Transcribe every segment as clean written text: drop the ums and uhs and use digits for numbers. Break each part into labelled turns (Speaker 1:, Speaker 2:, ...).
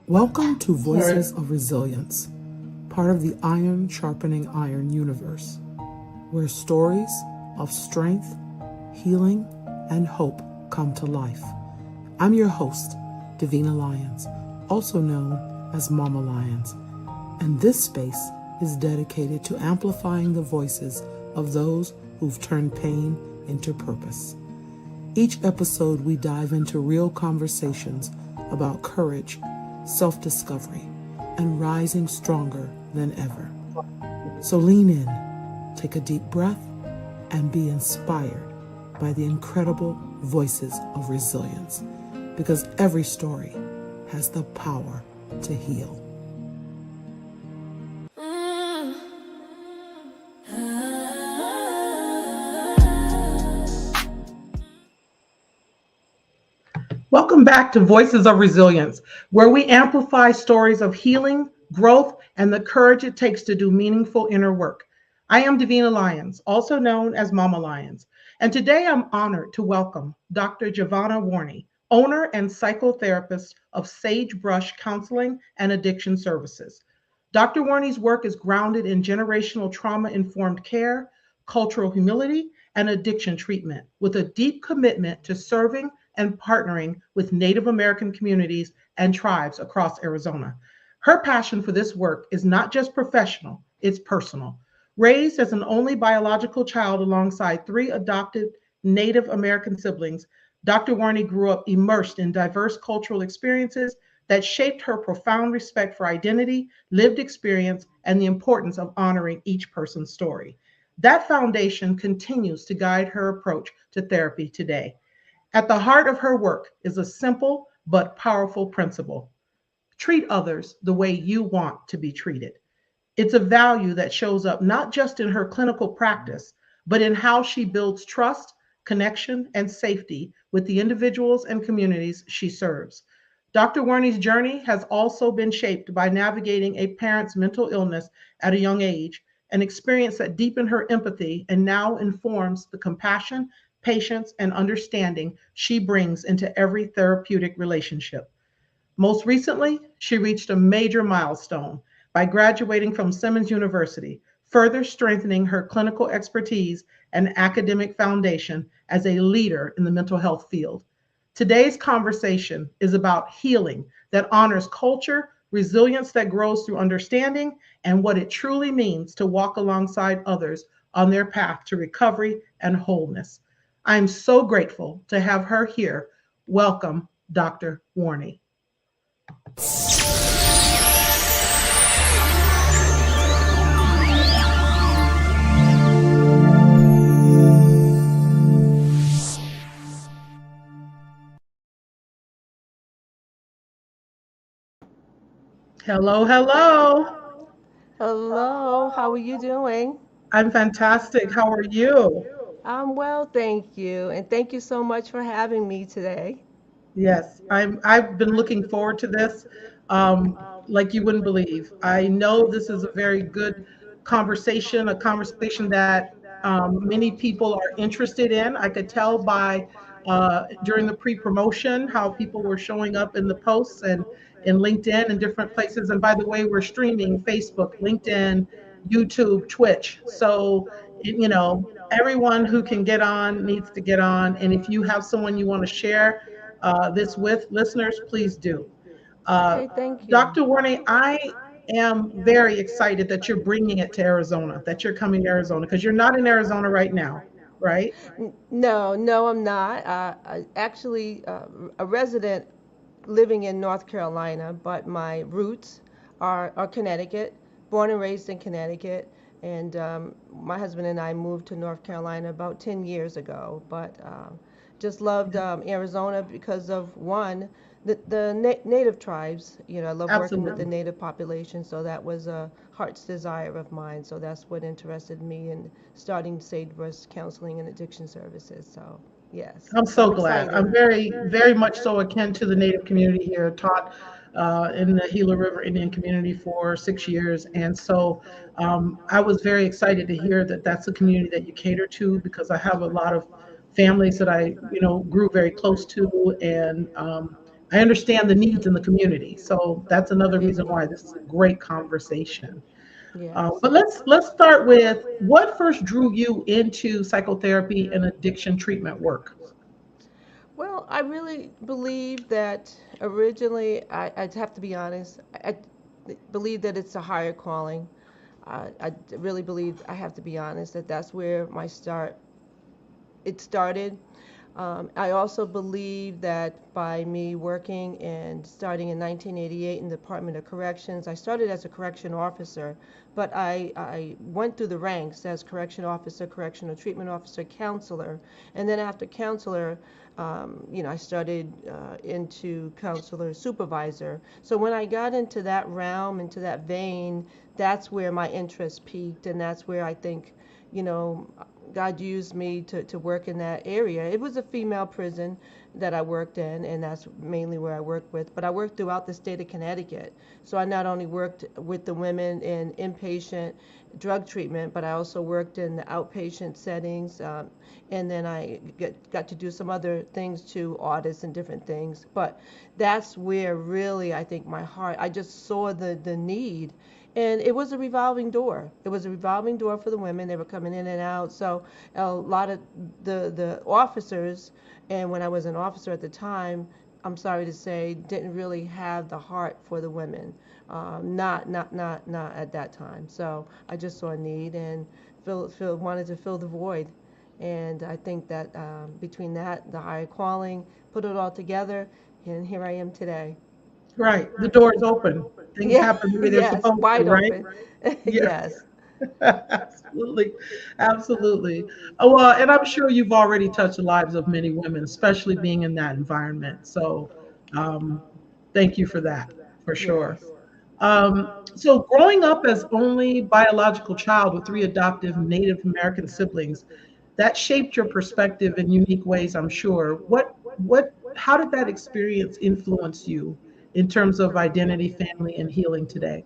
Speaker 1: Welcome to Voices of Resilience, part of the Iron Sharpening Iron universe, where stories of strength, healing, and hope come to life. I'm your host, Gevonna Lyons, also known as Mama Lyons, and this space is dedicated to amplifying the voices of those who've turned pain into purpose. Each episode, we dive into real conversations about courage, self-discovery, and rising stronger than ever. So lean in, take a deep breath, and be inspired by the incredible voices of resilience, because every story has the power to heal. Welcome back to Voices of Resilience, where we amplify stories of healing, growth, and the courage it takes to do meaningful inner work. I am Gevonna Lyons, also known as Mama Lyons, and today I'm honored to welcome Dr. Gevonna Worney, owner and psychotherapist of Sagebrush Counseling and Addiction Services. Dr. Worney's work is grounded in generational trauma-informed care, cultural humility, and addiction treatment, with a deep commitment to serving and partnering with Native American communities and tribes across Arizona. Her passion for this work is not just professional, it's personal. Raised as an only biological child alongside 3 adopted Native American siblings, Dr. Worney grew up immersed in diverse cultural experiences that shaped her profound respect for identity, lived experience, and the importance of honoring each person's story. That foundation continues to guide her approach to therapy today. At the heart of her work is a simple but powerful principle: treat others the way you want to be treated. It's a value that shows up not just in her clinical practice, but in how she builds trust, connection, and safety with the individuals and communities she serves. Dr. Worney's journey has also been shaped by navigating a parent's mental illness at a young age, an experience that deepened her empathy and now informs the compassion, patience, and understanding she brings into every therapeutic relationship. Most recently, she reached a major milestone by graduating from Simmons University, further strengthening her clinical expertise and academic foundation as a leader in the mental health field. Today's conversation is about healing that honors culture, resilience that grows through understanding, and what it truly means to walk alongside others on their path to recovery and wholeness. I'm so grateful to have her here. Welcome, Dr. Worney. Hello, hello.
Speaker 2: Hello, how are you doing?
Speaker 1: I'm fantastic. How are you?
Speaker 2: I'm well, thank you. And thank you so much for having me today.
Speaker 1: Yes, I've been looking forward to this, like you wouldn't believe. I know this is a very good conversation, a conversation that many people are interested in. I could tell by during the pre-promotion how people were showing up in the posts and in LinkedIn and different places. And by the way, we're streaming Facebook, LinkedIn, YouTube, Twitch. So, everyone who can get on needs to get on. And if you have someone you want to share this with listeners, please do. Uh,
Speaker 2: Okay, thank you.
Speaker 1: Dr. Worney, I am very excited that you're bringing it to Arizona, that you're coming to Arizona, because you're not in Arizona right now, right?
Speaker 2: No, no, I'm not. I actually a resident living in North Carolina, but my roots are Connecticut, born and raised in Connecticut. And my husband and I moved to North Carolina about 10 years ago, but just loved Arizona because of one, the native tribes. I love working with the
Speaker 1: Absolutely.
Speaker 2: native population, so that was a heart's desire of mine. So that's what interested me in starting Sagebrush Counseling and Addiction Services. So yes,
Speaker 1: I'm
Speaker 2: so
Speaker 1: so
Speaker 2: I'm
Speaker 1: glad.
Speaker 2: excited.
Speaker 1: I'm very, very much so akin to the Native community here, taught in the Gila River Indian community for 6 years. And so I was very excited to hear that that's a community that you cater to, because I have a lot of families that I, grew very close to and I understand the needs in the community. So that's another reason why
Speaker 2: Mhm.
Speaker 1: this is a great conversation.
Speaker 2: Yes.
Speaker 1: But let's start with what first drew you into psychotherapy and addiction treatment work.
Speaker 2: Well, I really believe that originally, I'd have to be honest, I believe that it's a higher calling. I really believe, I have to be honest, that that's where it started. I also believe that by me working and starting in 1988 in the Department of Corrections, I started as a correction officer, but I went through the ranks as correction officer, correctional treatment officer, counselor, and then after counselor, I started into counselor supervisor. So when I got into that realm, into that vein, that's where my interest peaked, and that's where I think, you know, God used me to work in that area. It was a female prison that I worked in, and that's mainly where I worked with. But I worked throughout the state of Connecticut. So I not only worked with the women in inpatient drug treatment, but I also worked in the outpatient settings. And then got to do some other things too, audits and different things. But that's where really I think my heart, I just saw the need, and it was a revolving door. It was a revolving door for the women. They were coming in and out. So a lot of the officers, and when I was an officer at the time, I'm sorry to say, didn't really have the heart for the women. Not at that time. So I just saw a need and wanted to fill the void. And I think that between that, the higher calling, put it all together, and here I am today.
Speaker 1: Right. The door is open. Things
Speaker 2: Yeah,
Speaker 1: happen the way they're
Speaker 2: yes,
Speaker 1: supposed to,
Speaker 2: wide
Speaker 1: right?
Speaker 2: open.
Speaker 1: Yeah.
Speaker 2: Yes.
Speaker 1: Absolutely. Absolutely. Well, and I'm sure you've already touched the lives of many women, especially being in that environment. So um, thank you for that, for sure.
Speaker 2: Yes.
Speaker 1: So growing up as only biological child with three adoptive Native American siblings, that shaped your perspective in unique ways, I'm sure. How did that experience influence you in terms of identity, family, and healing today?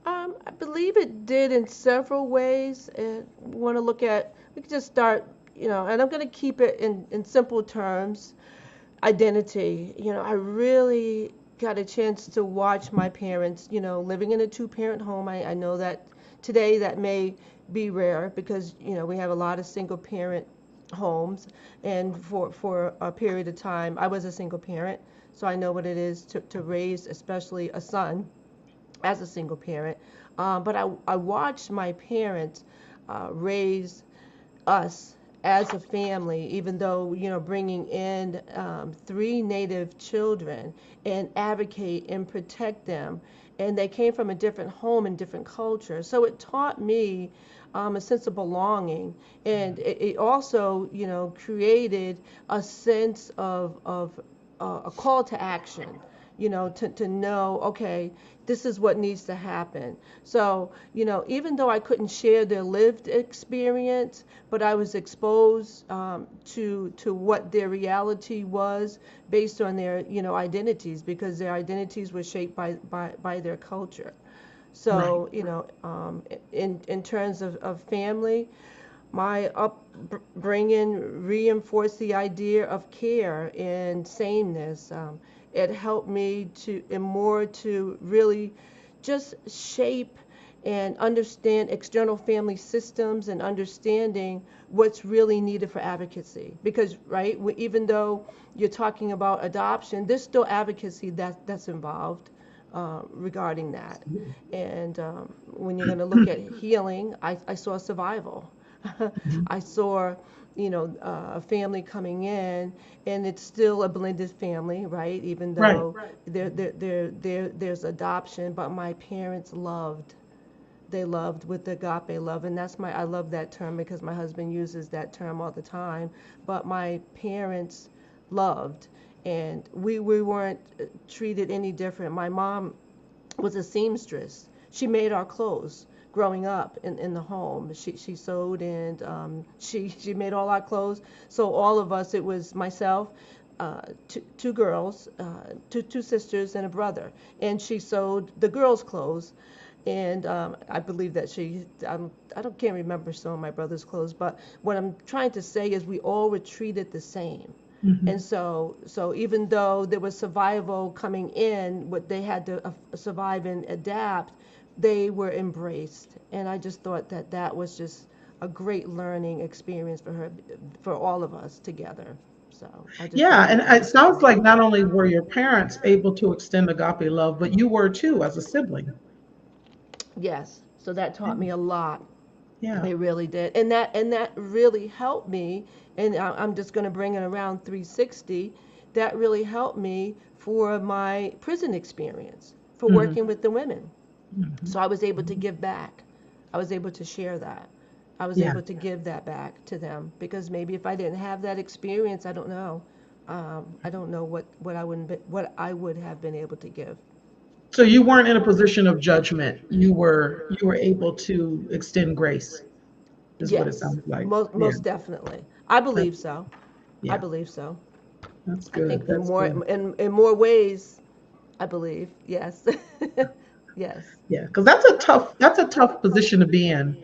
Speaker 2: I believe it did in several ways. And want to look at, we could just start, and I'm going to keep it in simple terms. Identity. I really got a chance to watch my parents, living in a two-parent home. I know that today that may be rare because, we have a lot of single parent homes. And for a period of time, I was a single parent. So I know what it is to raise, especially a son as a single parent. But I watched my parents raise us as a family, even though, bringing in three Native children and advocate and protect them. And they came from a different home and different culture. So it taught me a sense of belonging. And it also, created a sense of a call to action, to know, okay, this is what needs to happen. So, even though I couldn't share their lived experience, but I was exposed to what their reality was based on their, identities, because their identities were shaped by their culture.
Speaker 1: Right.
Speaker 2: So, in terms of family, my upbringing reinforced the idea of care and sameness. It helped me and more to really just shape and understand external family systems and understanding what's really needed for advocacy. Because, right, even though you're talking about adoption, there's still advocacy that's involved regarding that. And when you're going to look at healing, I saw survival.
Speaker 1: Mhm.
Speaker 2: I saw, a family coming in, and it's still a blended family, right? Even
Speaker 1: Right.
Speaker 2: though there's adoption, but my parents loved. They loved with the agape love, and I love that term because my husband uses that term all the time. But my parents loved, and we weren't treated any different. My mom was a seamstress. She made our clothes growing up in the home. She sewed, and she made all our clothes. So all of us, it was myself, two girls, two sisters, and a brother. And she sewed the girls' clothes. And I believe that I can't remember some of my brother's clothes, but what I'm trying to say is we all were treated the same. And so even though there was survival coming in, what they had to survive and adapt, they were embraced. And I just thought that that was just a great learning experience for her, for all of us together. So I just
Speaker 1: Yeah,
Speaker 2: really
Speaker 1: and it
Speaker 2: appreciate
Speaker 1: sounds
Speaker 2: it.
Speaker 1: like not only were your parents able to extend agape love, but you were too as a sibling.
Speaker 2: Yes. So that
Speaker 1: Yeah,
Speaker 2: taught me a lot.
Speaker 1: yeah.
Speaker 2: It really did, and that really helped me. And I'm just going to bring it around 360. That really helped me for my prison experience, for
Speaker 1: Hmm.
Speaker 2: working with the women.
Speaker 1: Hmm.
Speaker 2: So I was able to give back. I was able to share that. I was
Speaker 1: Yeah.
Speaker 2: able to give that back to them because maybe if I didn't have that experience, I don't know. I don't know what I would have been able to give.
Speaker 1: So you weren't in a position of judgment. You were able to extend grace, is what it
Speaker 2: Yes,
Speaker 1: sounds like. Yeah.
Speaker 2: most definitely. I
Speaker 1: That,
Speaker 2: believe so. I
Speaker 1: yeah.
Speaker 2: believe so.
Speaker 1: That's
Speaker 2: I
Speaker 1: good.
Speaker 2: think
Speaker 1: That's good.
Speaker 2: in more ways, I believe. Yes. Yes.
Speaker 1: Yeah, because that's a tough position to be in.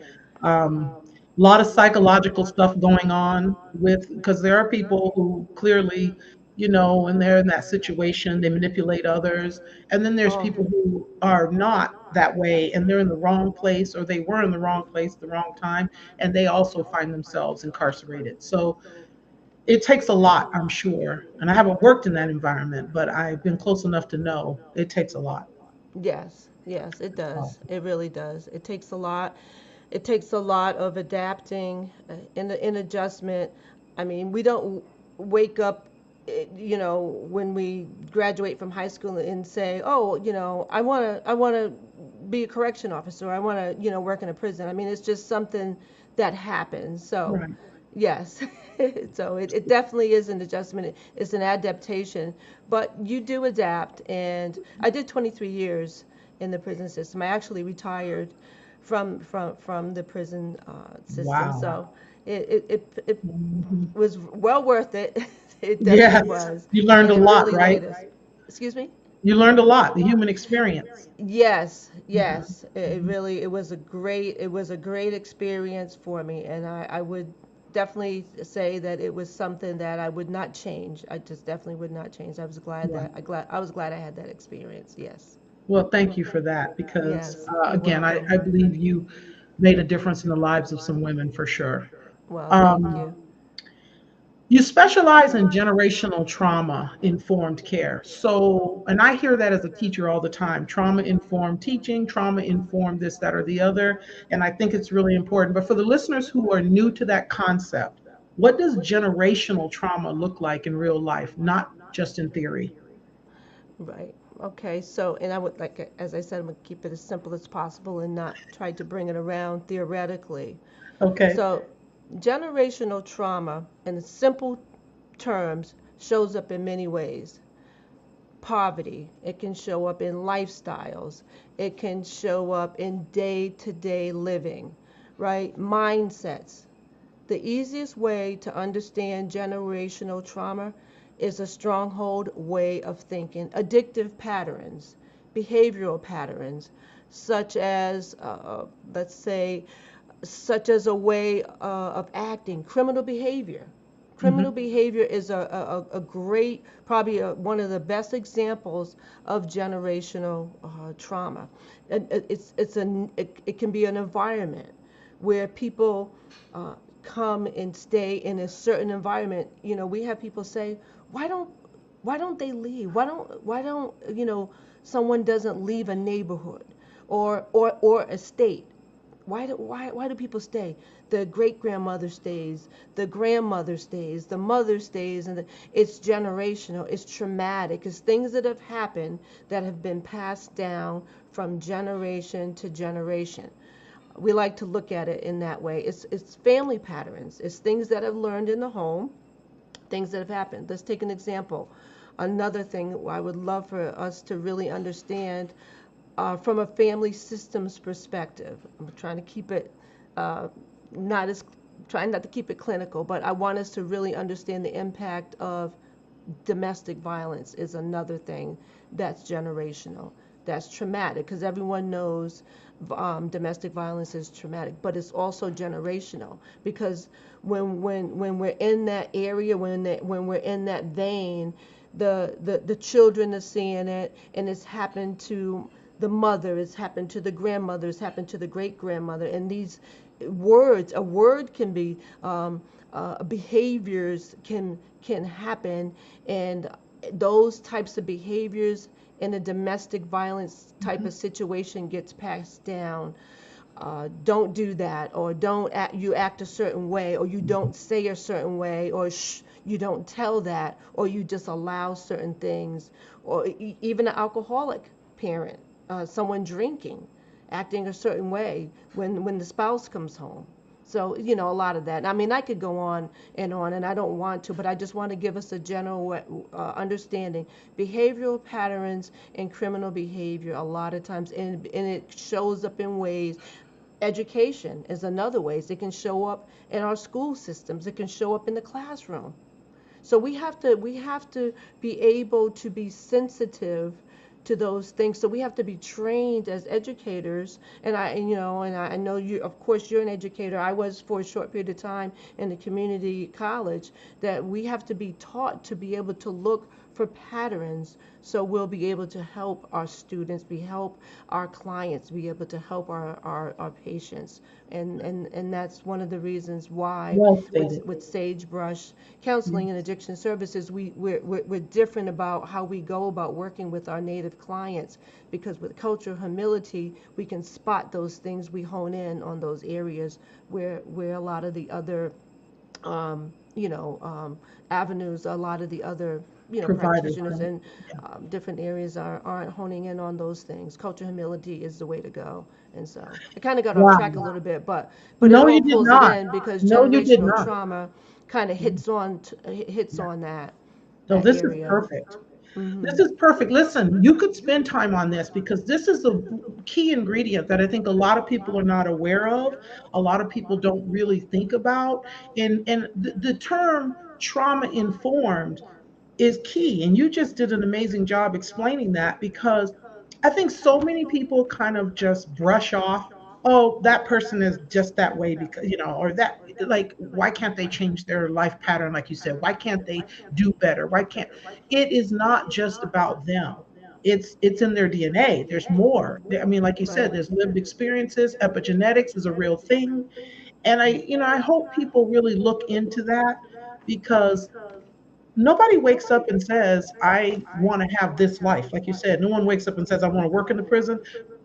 Speaker 1: A lot of psychological stuff going on with because there are people who clearly, when they're in that situation, they manipulate others, and then there's
Speaker 2: Oh,
Speaker 1: people who are not that way, and they're in the wrong place, or they were in the wrong place at the wrong time, and they also find themselves incarcerated. So it takes a lot, I'm sure, and I haven't worked in that environment, but I've been close enough to know it takes a lot.
Speaker 2: yes. Yes, it
Speaker 1: So,
Speaker 2: does. It really does. It takes a lot. It takes a lot of adapting in adjustment. I mean, we don't wake up, when we graduate from high school and say, "Oh, I want to be a correction officer. Or I want to, work in a prison." I mean, it's just something that happens. So,
Speaker 1: right.
Speaker 2: yes. So it definitely is an adjustment. It's an adaptation, but you do adapt. And I did 23 years in the prison system. I actually retired from the prison system.
Speaker 1: Wow.
Speaker 2: So it
Speaker 1: Mhm.
Speaker 2: was well worth it. It definitely
Speaker 1: Yes,
Speaker 2: was,
Speaker 1: you learned
Speaker 2: and
Speaker 1: a
Speaker 2: it
Speaker 1: lot,
Speaker 2: really
Speaker 1: right?
Speaker 2: made us. Excuse me.
Speaker 1: You learned a lot, the human experience.
Speaker 2: Yes,
Speaker 1: Mhm.
Speaker 2: yes. It really it was a great experience for me, and I would definitely say that it was something that I would not change. I just definitely would not change.
Speaker 1: Right.
Speaker 2: I was glad I had that experience. Yes.
Speaker 1: Well, thank you for that because,
Speaker 2: Yes, you're
Speaker 1: again, I,
Speaker 2: welcome.
Speaker 1: I believe you made a difference in the lives of some women for sure.
Speaker 2: Well, thank
Speaker 1: Um,
Speaker 2: you.
Speaker 1: you specialize in generational trauma informed care. So, and I hear that as a teacher all the time, trauma informed teaching, trauma informed this, that, or the other. And I think it's really important. But for the listeners who are new to that concept, what does generational trauma look like in real life, not just in theory?
Speaker 2: Right. Okay. So, and I would like, as I said, I'm gonna keep it as simple as possible and not try to bring it around theoretically.
Speaker 1: Okay.
Speaker 2: So, generational trauma, in simple terms, shows up in many ways. Poverty. It can show up in lifestyles. It can show up in day-to-day living, right? Mindsets. The easiest way to understand generational trauma is a stronghold way of thinking, addictive patterns, behavioral patterns, such as, let's say, such as a way of acting, criminal behavior. Criminal
Speaker 1: Hmm.
Speaker 2: behavior is a great, probably one of the best examples of generational trauma. It can be an environment where people come and stay in a certain environment. We have people say, why don't why don't they leave? Why don't someone doesn't leave a neighborhood or a state? Why do people stay? The great grandmother stays, the grandmother stays, the mother stays, and it's generational. It's traumatic. It's things that have happened that have been passed down from generation to generation. We like to look at it in that way. It's family patterns. It's things that have learned in the home, things that have happened. Let's take an example. Another thing I would love for us to really understand from a family systems perspective. I'm trying to keep it uh, not as trying not to keep it clinical, but I want us to really understand the impact of domestic violence is another thing that's generational. That's traumatic because everyone knows domestic violence is traumatic, but it's also generational because when we're in that area, when we're in that vein, the children are seeing it, and it's happened to the mother, it's happened to the grandmother, it's happened to the great grandmother, and these a word can be behaviors can happen, and those types of behaviors in a domestic violence type
Speaker 1: Mhm.
Speaker 2: of situation gets passed down. Don't do that, or don't act, you act a certain way, or you don't say a certain way, or you don't tell that, or you just allow certain things, or even an alcoholic parent, someone drinking, acting a certain way when the spouse comes home. So, a lot of that. I mean, I could go on, and I don't want to, but I just want to give us a general understanding. Behavioral patterns and criminal behavior, a lot of times, and it shows up in ways. Education is another way. It can show up in our school systems. It can show up in the classroom. So we have to be able to be sensitive to those things. So we have to be trained as educators. And I know you, of course, you're an educator. I was for a short period of time in the community college. That we have to be taught to be able to look for patterns, so we'll be able to help our students, be help our clients, be able to help our patients. And that's one of the reasons why
Speaker 1: Well
Speaker 2: with
Speaker 1: stated.
Speaker 2: Sagebrush counseling and addiction services, we're different about how we go about working with our native clients, because with cultural humility we can spot those things, we hone in on those areas where a lot of the other avenues, a lot of the other
Speaker 1: Providers.
Speaker 2: practitioners
Speaker 1: Right?
Speaker 2: in
Speaker 1: Yeah.
Speaker 2: different areas aren't honing in on those things. Cultural humility is the way to go. And so I kind of got off track a
Speaker 1: Wow.
Speaker 2: little bit, but it
Speaker 1: No,
Speaker 2: all
Speaker 1: you did
Speaker 2: pulls it
Speaker 1: not.
Speaker 2: in because
Speaker 1: No, you did
Speaker 2: generational
Speaker 1: not.
Speaker 2: trauma kind of
Speaker 1: Mhm.
Speaker 2: hits
Speaker 1: Yeah.
Speaker 2: on that
Speaker 1: So
Speaker 2: that
Speaker 1: this is
Speaker 2: area.
Speaker 1: perfect.
Speaker 2: Hmm.
Speaker 1: This is perfect. Listen, you could spend time on this because this is a key ingredient that I think a lot of people are not aware of. A lot of people don't really think about. And the term trauma informed is key. And you just did an amazing job explaining that because I think so many people kind of just brush off, oh, that person is just that way because, or that, like, why can't they change their life pattern? Like you said, why can't they do better? Why can't, it is not just about them. It's in their DNA. There's more. I mean, like you said,
Speaker 2: Right.
Speaker 1: there's lived experiences. Epigenetics is a real thing. And I hope people really look into that because nobody wakes up and says, I want to have this life. Like you said, no one wakes up and says, I want to work in the prison.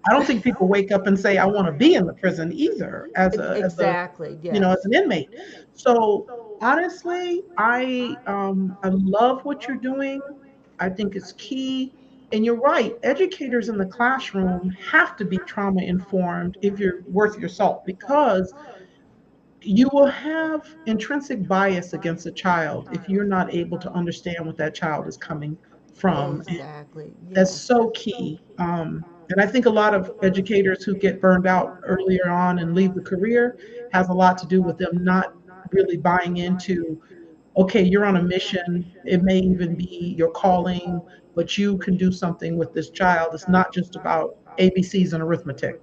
Speaker 1: I don't think people wake up and say, I want to be in the prison either
Speaker 2: Exactly.
Speaker 1: as
Speaker 2: Yes.
Speaker 1: an inmate. So honestly, I love what you're doing. I think it's key. And you're right, educators in the classroom have to be trauma informed if you're worth your salt, because you will have intrinsic bias against a child if you're not able to understand what that child is coming from. And
Speaker 2: Exactly.
Speaker 1: that's
Speaker 2: Yes.
Speaker 1: so key. And I think a lot of educators who get burned out earlier on and leave the career has a lot to do with them not really buying into, okay, you're on a mission. It may even be your calling, but you can do something with this child. It's not just about ABCs and arithmetic.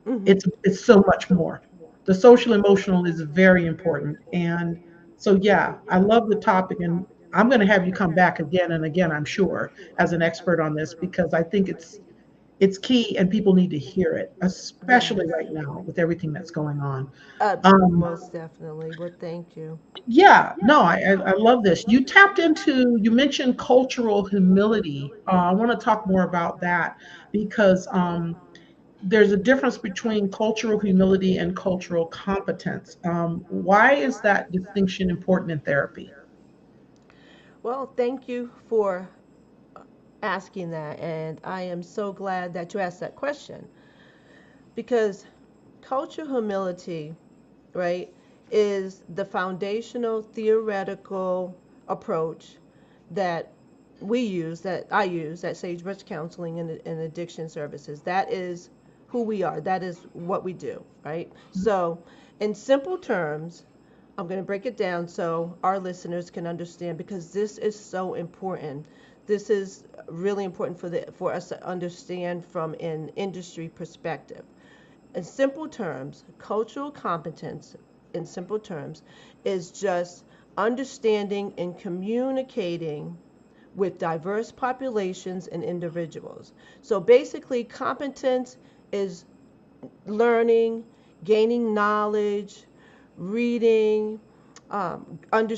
Speaker 2: Hmm.
Speaker 1: It's so much more. The social emotional is very important. And so yeah, I love the topic, and I'm going to have you come back again and again, I'm sure, as an expert on this, because I think it's key and people need to hear it, especially
Speaker 2: Yes.
Speaker 1: right now with everything that's going on. um
Speaker 2: Most definitely. Well, thank you.
Speaker 1: yeah, no, I love this. You mentioned cultural humility. I want to talk more about that because there's a difference between cultural humility and cultural competence. Why is that distinction important in therapy?
Speaker 2: Well, thank you for asking that, and I am so glad that you asked that question, because cultural humility, right, is the foundational theoretical approach that that I use at Sagebrush Counseling and Addiction Services. That is who we are. That is what we do, right? So, in simple terms, I'm going to break it down so our listeners can understand, because this is so important. This is really important for us to understand from an industry perspective. In simple terms, cultural competence, in simple terms, is just understanding and communicating with diverse populations and individuals. So basically, competence is learning, gaining knowledge, reading, under,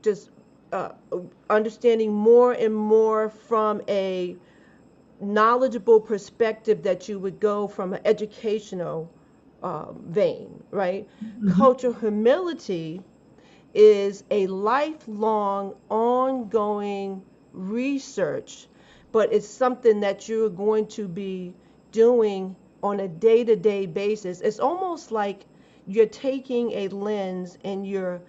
Speaker 2: just understanding more and more from a knowledgeable perspective that you would go from an educational vein, right?
Speaker 1: Hmm.
Speaker 2: Cultural humility is a lifelong, ongoing research, but it's something that you're going to be doing on a day to day basis. It's almost like you're taking a lens and your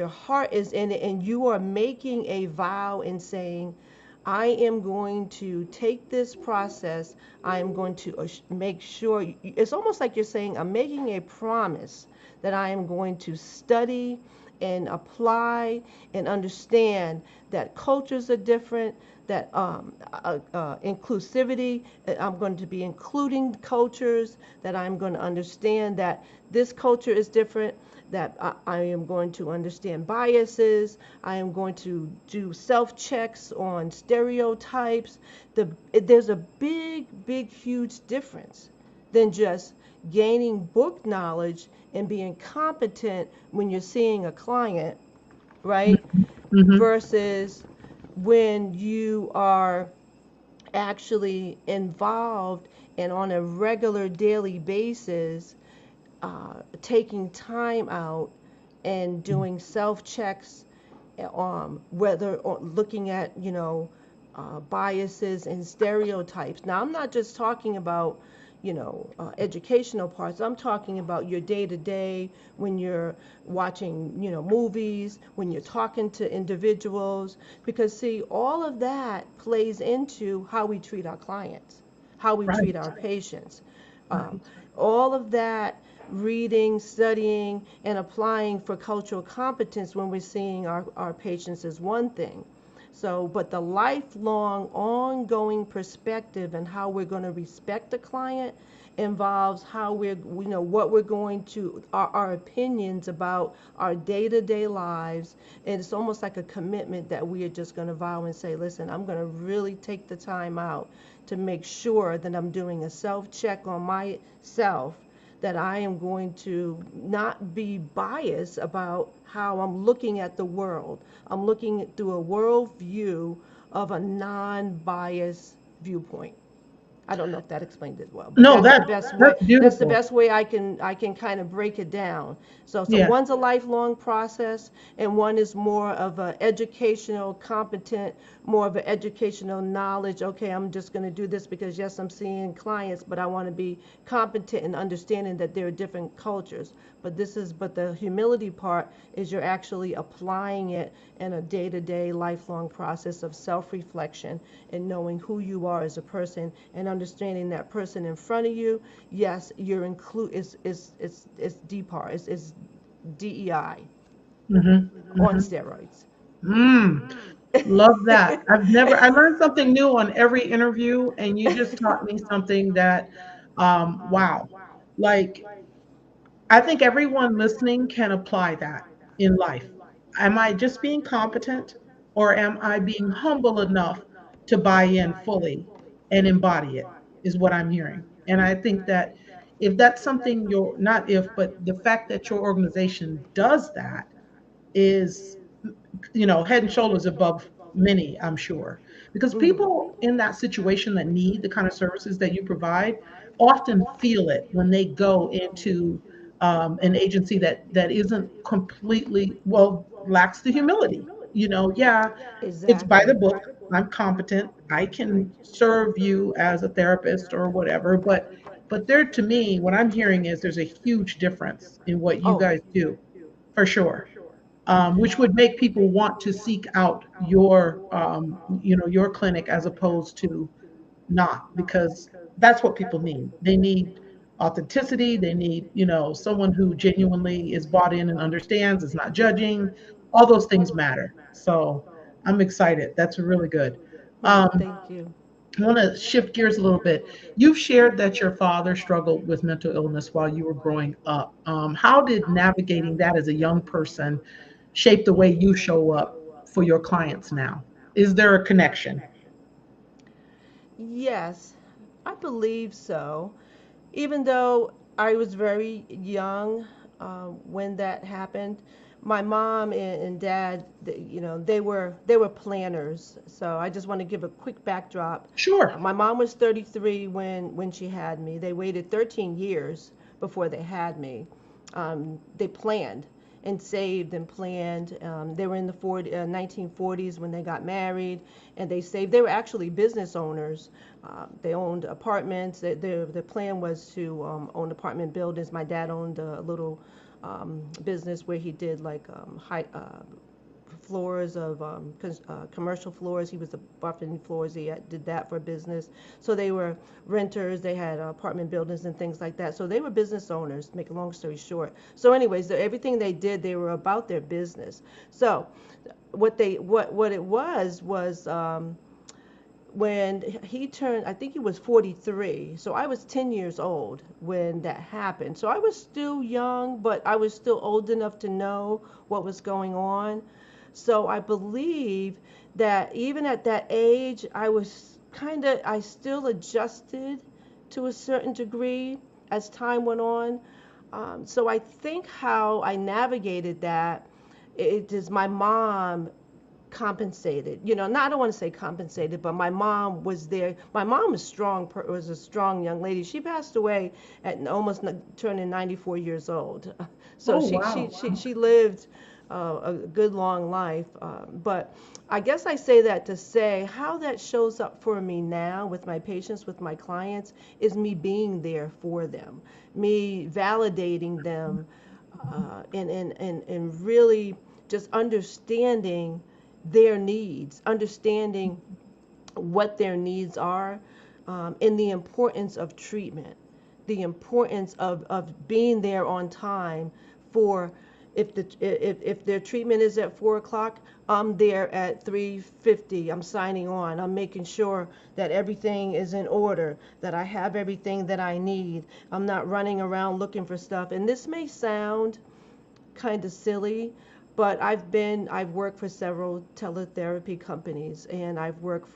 Speaker 2: heart is in it, and you are making a vow and saying, I am going to take this process. I am going to make sure. It's almost like you're saying, I'm making a promise that I am going to study and apply and understand that cultures are different, that inclusivity, I'm going to be including cultures, that I'm going to understand that this culture is different, that I am going to understand biases, I am going to do self checks on stereotypes. There's a big, huge difference than just gaining book knowledge and being competent when you're seeing a client, right?
Speaker 1: Hmm.
Speaker 2: Versus when you are actually involved and on a regular daily basis, taking time out and doing self checks, whether or looking at, biases and stereotypes. Now, I'm not just talking about, educational parts. I'm talking about your day to day when you're watching, movies, when you're talking to individuals, because see, all of that plays into how we treat our clients, how we treat
Speaker 1: Right.
Speaker 2: our patients. Um,
Speaker 1: Right.
Speaker 2: all of that reading, studying, and applying for cultural competence when we're seeing our patients is one thing. So, but the lifelong, ongoing perspective and how we're going to respect the client involves how what we're going to, our opinions about our day to day lives. And it's almost like a commitment that we are just going to vow and say, listen, I'm going to really take the time out to make sure that I'm doing a self check on myself, that I am going to not be biased about how I'm looking at the world. I'm looking through a world view of a non-biased viewpoint. I don't know if that explained it well, but
Speaker 1: No,
Speaker 2: that's the
Speaker 1: that
Speaker 2: best way.
Speaker 1: that's
Speaker 2: That's the
Speaker 1: beautiful.
Speaker 2: best way I can kind of break it down. So
Speaker 1: Yeah.
Speaker 2: one's a lifelong process, and one is more of a educational, competent, more of an educational knowledge. Okay, I'm just going to do this because yes, I'm seeing clients, but I want to be competent in understanding that there are different cultures. But the humility part is you're actually applying it in a day-to-day, lifelong process of self-reflection and knowing who you are as a person and understanding that person in front of you. Yes, you're include it's DPAR, it's DEI
Speaker 1: Hmm.
Speaker 2: on
Speaker 1: Hmm.
Speaker 2: steroids.
Speaker 1: Mm. Love that. I learned something new on every interview, and you just taught me something that, wow. Like, I think everyone listening can apply that in life. Am I just being competent, or am I being humble enough to buy in fully and embody it? Is what I'm hearing. And I think that if that's something you're not if, but the fact that your organization does that is, head and shoulders above many, I'm sure. Because people in that situation that need the kind of services that you provide often feel it when they go into an agency that isn't completely, well, lacks the humility. Yeah, it's by
Speaker 2: Exactly.
Speaker 1: the book. I'm competent. I can serve you as a therapist or whatever, but there, to me, what I'm hearing is there's a huge difference in what you
Speaker 2: Oh,
Speaker 1: guys do, for sure, which would make people want to seek out your clinic as opposed to not, because that's what people need. They need authenticity. They need, someone who genuinely is bought in and understands, is not judging. All those things matter. So I'm excited. That's really good.
Speaker 2: Oh,
Speaker 1: Um,
Speaker 2: thank you.
Speaker 1: I want to shift gears a little bit. You've shared that your father struggled with mental illness while you were growing up. How did navigating that as a young person shape the way you show up for your clients now? Is there a connection?
Speaker 2: Yes, I believe so. Even though I was very young when that happened, my mom and dad, they were planners. So I just want to give a quick backdrop.
Speaker 1: Sure.
Speaker 2: My mom was 33 when she had me. They waited 13 years before they had me. They planned and saved and planned. They were in the 1940s when they got married, and they saved. They were actually business owners. They owned apartments. The plan was to own apartment buildings. My dad owned a little business where he did like floors of commercial floors. He was the buffing floors. Did that for business. So they were renters. They had apartment buildings and things like that. So they were business owners. Make a long story short. So, anyways, everything they did, they were about their business. So, what it was when he turned, I think he was 43. So I was 10 years old when that happened. So I was still young, but I was still old enough to know what was going on. So I believe that even at that age, I still adjusted to a certain degree as time went on. So I think how I navigated that, it is my mom compensated. Not, I don't want to say compensated, but my mom was there. My mom was was a strong young lady. She passed away at almost turning 94 years old. So
Speaker 1: Oh,
Speaker 2: she she
Speaker 1: wow.
Speaker 2: she she lived a good long life. But I guess I say that to say how that shows up for me now with my patients, with my clients, is me being there for them, me validating them, and really just understanding their needs, understanding what their needs are, and the importance of treatment, the importance of being there on time for if their treatment is at 4 o'clock, I'm there at 3:50. I'm signing on. I'm making sure that everything is in order, that I have everything that I need. I'm not running around looking for stuff. And this may sound kind of silly, but I've worked for several teletherapy companies, and I've worked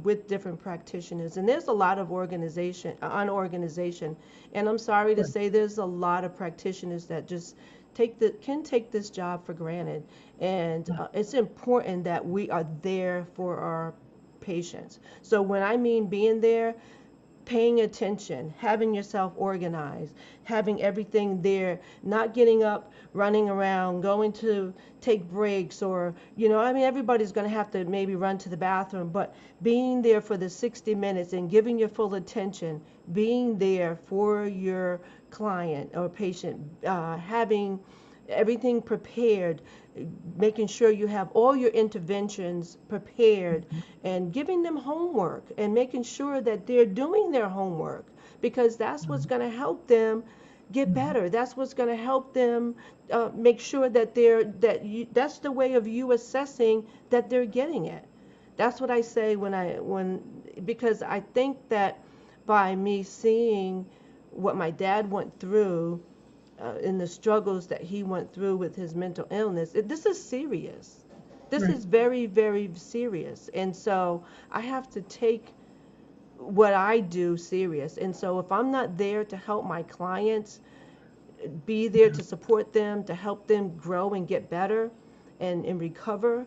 Speaker 2: with different practitioners, and there's a lot of unorganization, and I'm sorry to say there's a lot of practitioners that just can take this job for granted, and it's important that we are there for our patients. So when I mean being there, paying attention, having yourself organized, having everything there, not getting up, running around, going to take breaks, or, I mean, everybody's going to have to maybe run to the bathroom, but being there for the 60 minutes and giving your full attention, being there for your client or patient, having everything prepared, making sure you have all your interventions prepared, and giving them homework and making sure that they're doing their homework, because that's what's going to help them get better. That's what's going to help them make sure that that's the way of you assessing that they're getting it. That's what I say because I think that by me seeing what my dad went through, in the struggles that he went through with his mental illness, this is serious. This
Speaker 1: Right.
Speaker 2: is very, very serious. And so I have to take what I do serious. And so if I'm not there to help my clients, be there to support them, to help them grow and get better and recover,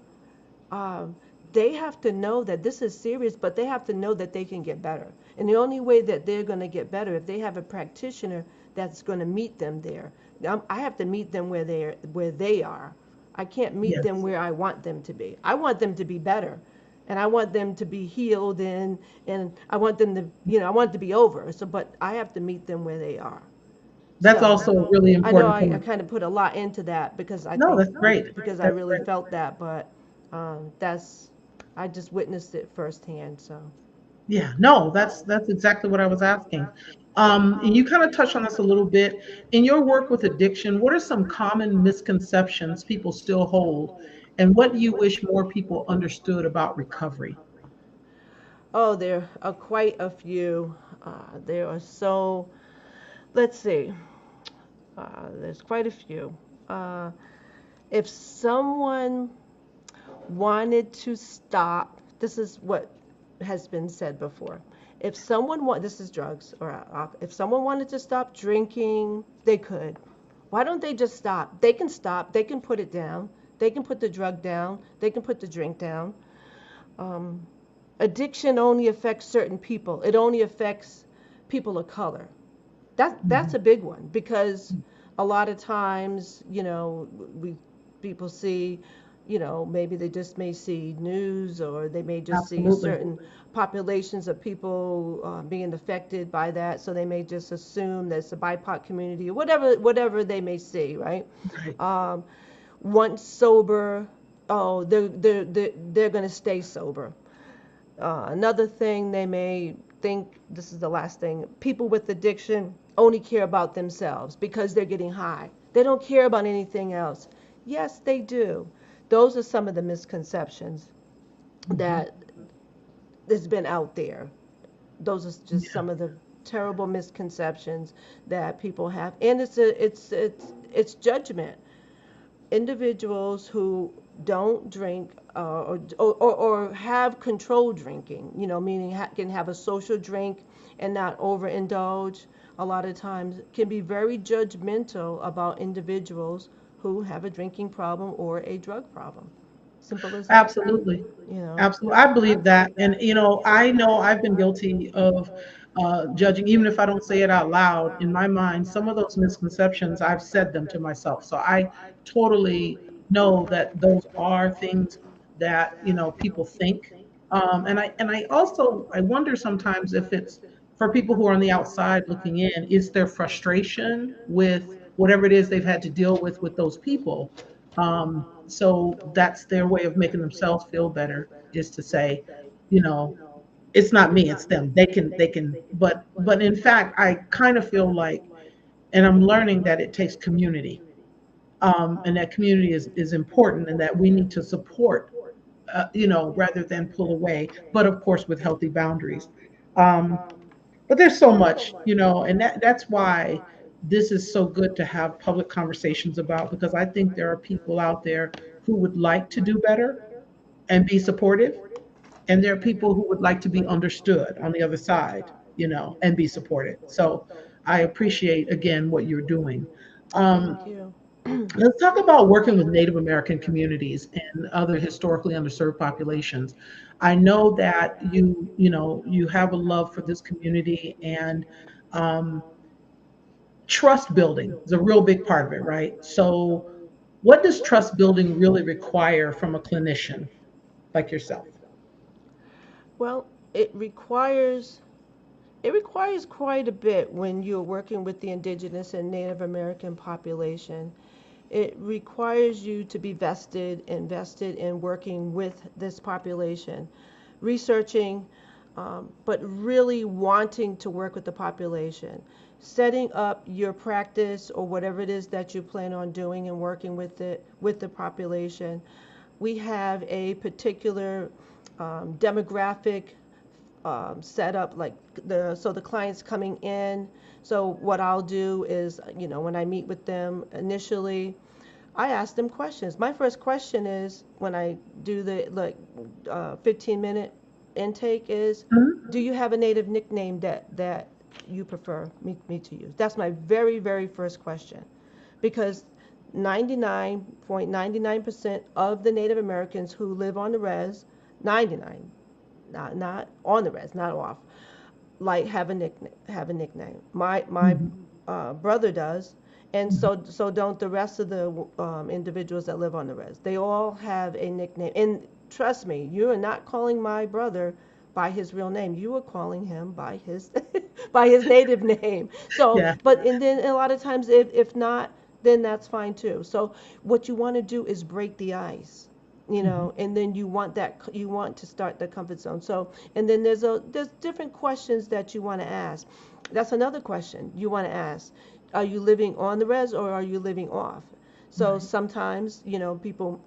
Speaker 2: um, they have to know that this is serious, but they have to know that they can get better. And the only way that they're going to get better if they have a practitioner that's going to meet them there. I have to meet them where they are. I can't meet them
Speaker 1: Yes.
Speaker 2: where I want them to be. I want them to be better, and I want them to be healed, and I want them to, I want it to be over. So, but I have to meet them where they are.
Speaker 1: That's
Speaker 2: So
Speaker 1: also a really
Speaker 2: I know
Speaker 1: important
Speaker 2: I
Speaker 1: point.
Speaker 2: kind of put a lot into that because
Speaker 1: No, that's great.
Speaker 2: because I
Speaker 1: That's
Speaker 2: really
Speaker 1: great.
Speaker 2: felt that, but that's I just witnessed it firsthand. So
Speaker 1: Yeah, no, that's exactly what I was asking. And you kind of touched on this a little bit. In your work with addiction, what are some common misconceptions people still hold? And what do you wish more people understood about recovery?
Speaker 2: Oh, there are quite a few. There are so, let's see, there's quite a few. Uh, if someone wanted to stop, this is what has been said before. If someone this is drugs, or if someone wanted to stop drinking, they could. Why don't they just stop? They can stop. They can put it down. They can put the drug down. They can put the drink down. Um, Addiction only affects certain people. It only affects people of color. That's
Speaker 1: Mhm.
Speaker 2: a big one, because a lot of times, we people see, maybe they just may see news, or they may just see
Speaker 1: Absolutely.
Speaker 2: certain populations of people being affected by that, so they may just assume that it's a BIPOC community, or whatever they may see, right?
Speaker 1: Right.
Speaker 2: Um, Once sober, oh, they're going to stay sober. Another thing they may think, this is the last thing, people with addiction only care about themselves because they're getting high. They don't care about anything else. Yes, they do. Those are some of the misconceptions
Speaker 1: Mhm.
Speaker 2: that has been out there. Those are just
Speaker 1: Yeah,
Speaker 2: some of the terrible misconceptions that people have, and it's judgment. Individuals who don't drink, or have controlled drinking, meaning can have a social drink and not overindulge, a lot of times can be very judgmental about individuals who have a drinking problem or a drug problem. Simple as that.
Speaker 1: absolutely.
Speaker 2: You know.
Speaker 1: Absolutely. I believe that. And, I know I've been guilty of judging, even if I don't say it out loud. In my mind, some of those misconceptions, I've said them to myself. So I totally know that those are things that, people think. And I also, I wonder sometimes if it's for people who are on the outside looking in, is there frustration with whatever it is they've had to deal with those people? So that's their way of making themselves feel better, is to say, you know, it's not me, it's them. They can, but in fact, I kind of feel like, and I'm learning that it takes community, and that community is important, and that we need to support, rather than pull away, but of course with healthy boundaries. Um, but there's so much, and that's why this is so good to have public conversations about, because I think there are people out there who would like to do better and be supportive, and there are people who would like to be understood on the other side, and be supported. So I appreciate again what you're doing. um,
Speaker 2: Thank you.
Speaker 1: let's talk about working with Native American communities and other historically underserved populations. I know that you have a love for this community, and um, trust building is a real big part of it, right? So what does trust building really require from a clinician like yourself?
Speaker 2: Well, it requires it requires quite a bit when you're working with the indigenous and Native American population. It requires you to be invested in working with this population, researching, but really wanting to work with the population, setting up your practice or whatever it is that you plan on doing and working with the population. We have a particular demographic set up, like the clients coming in. So what I'll do is, when I meet with them initially, I ask them questions. My first question is, when I do the 15-minute intake, is,
Speaker 1: Mhm.
Speaker 2: do you have a native nickname that you prefer me to use? That's my very, very first question, because 99.99% of the Native Americans who live on the res, 99, not on the res, not off, like have a nickname. My
Speaker 1: Mhm.
Speaker 2: brother does, and
Speaker 1: Mhm.
Speaker 2: so don't the rest of the individuals that live on the res. They all have a nickname, and trust me, you are not calling my brother by his real name. You are calling him by his by his native name. So,
Speaker 1: Yeah.
Speaker 2: but and then a lot of times, if not, then that's fine too. So what you want to do is break the ice,
Speaker 1: Mhm.
Speaker 2: and then you want to start the comfort zone. So, and then there's different questions that you want to ask. That's another question you want to ask. Are you living on the res, or are you living off? So
Speaker 1: Right.
Speaker 2: sometimes, people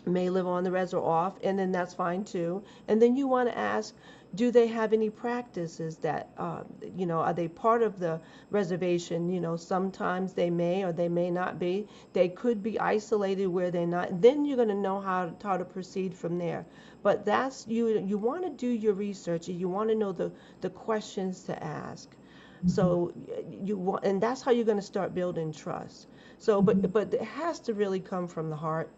Speaker 2: may live on the res or off, and then that's fine too. And then you want to ask, do they have any practices that, are they part of the reservation? Sometimes they may or they may not be. They could be isolated where they're not. Then you're going to know how to proceed from there. But that's you want to do your research, and you want to know the questions to ask.
Speaker 1: Mhm.
Speaker 2: So you want, and that's how you're going to start building trust. So,
Speaker 1: Mhm.
Speaker 2: but it has to really come from the heart.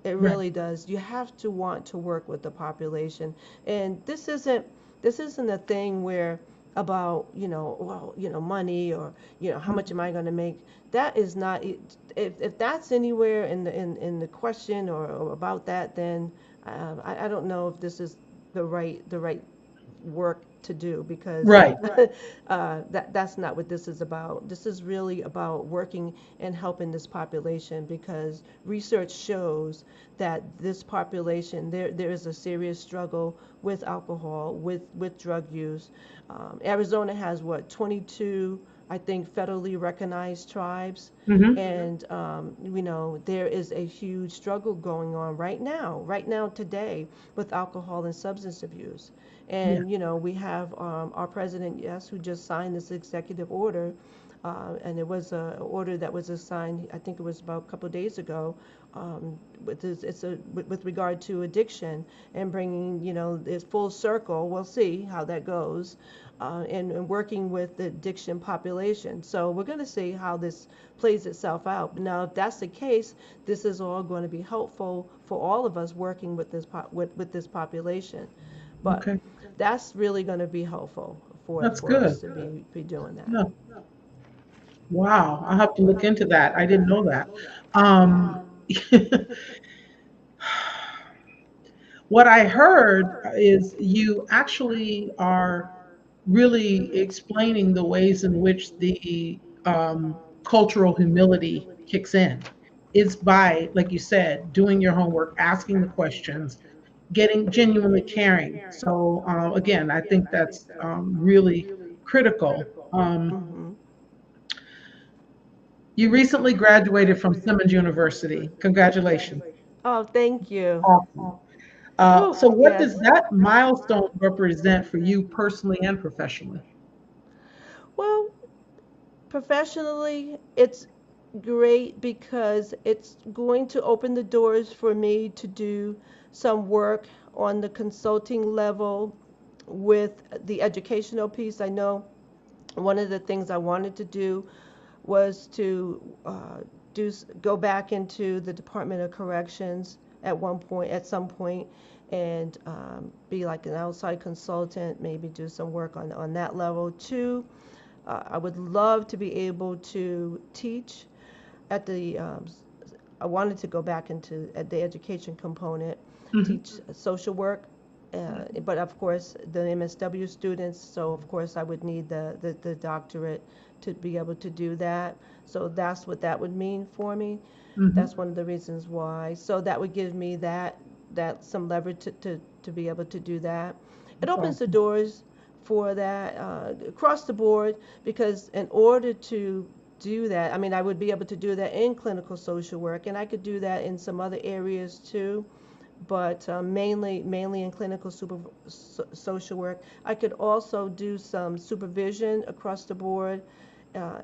Speaker 2: It
Speaker 1: Right.
Speaker 2: really does. You have to want to work with the population. And this isn't a thing where about, well, money, or, how much am I going to make? That is not if that's anywhere in the question, or about that, then I don't know if this is the right work to do, because
Speaker 1: Right.
Speaker 2: that's not what this is about. This is really about working and helping this population, because research shows that this population, there is a serious struggle with alcohol, with drug use. Arizona has, what, 22, I think, federally recognized tribes.
Speaker 1: Hmm.
Speaker 2: And there is a huge struggle going on right now today, with alcohol and substance abuse.
Speaker 1: Yeah.
Speaker 2: And we have our president, yes, who just signed this executive order, and it was a order that was assigned, I think it was about a couple of days ago, with regard to addiction, and bringing, this full circle. We'll see how that goes, and working with the addiction population. So we're going to see how this plays itself out. Now, if that's the case, this is all going to be helpful for all of us working with with this population. But
Speaker 1: Okay.
Speaker 2: that's really going to be helpful for
Speaker 1: That's
Speaker 2: for us
Speaker 1: good.
Speaker 2: to be doing that.
Speaker 1: Yeah. Wow. I'll have to look into that. I didn't know that. Um, what I heard is you actually are really explaining the ways in which the cultural humility kicks in. It's by, like you said, doing your homework, asking the questions, getting genuinely caring. So, again, I think that's really critical.
Speaker 2: Hmm.
Speaker 1: You recently graduated from Simmons University. Congratulations.
Speaker 2: Oh, thank you.
Speaker 1: Awesome.
Speaker 2: Whew,
Speaker 1: So, what
Speaker 2: yes.
Speaker 1: does that milestone represent for you personally and professionally?
Speaker 2: Well, professionally, it's great, because it's going to open the doors for me to do some work on the consulting level with the educational piece. I know one of the things I wanted to do was to go back into the Department of Corrections at some point, and be like an outside consultant, maybe do some work on that level too. I would love to be able to teach at the. I wanted to go back into at the education component,
Speaker 1: Mhm.
Speaker 2: teach social work, but of course the MSW students. So of course I would need the doctorate to be able to do that. So that's what that would mean for me.
Speaker 1: Mhm.
Speaker 2: That's one of the reasons why. So that would give me that some leverage to be able to do that. It
Speaker 1: That's
Speaker 2: opens the
Speaker 1: awesome.
Speaker 2: doors for that across the board, because in order to do that, I mean, I would be able to do that in clinical social work, and I could do that in some other areas too, but mainly in clinical social work. I could also do some supervision across the board.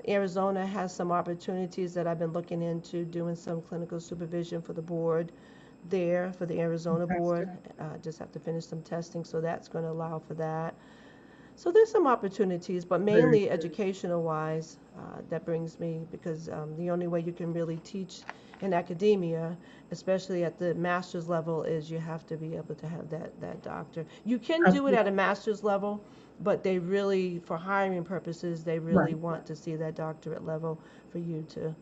Speaker 2: Arizona has some opportunities that I've been looking into, doing some clinical supervision for the board there, for the Arizona
Speaker 1: Fantastic.
Speaker 2: board. Just have to finish some testing, so that's going to allow for that. So there's some opportunities, but
Speaker 1: Very
Speaker 2: mainly
Speaker 1: good.
Speaker 2: educational wise, that brings me, because the only way you can really teach in academia, especially at the master's level, is you have to be able to have that doctor. You can do it
Speaker 1: Absolutely.
Speaker 2: at a master's level, but they really, for hiring purposes, they really
Speaker 1: Right.
Speaker 2: want to see that doctorate level for you to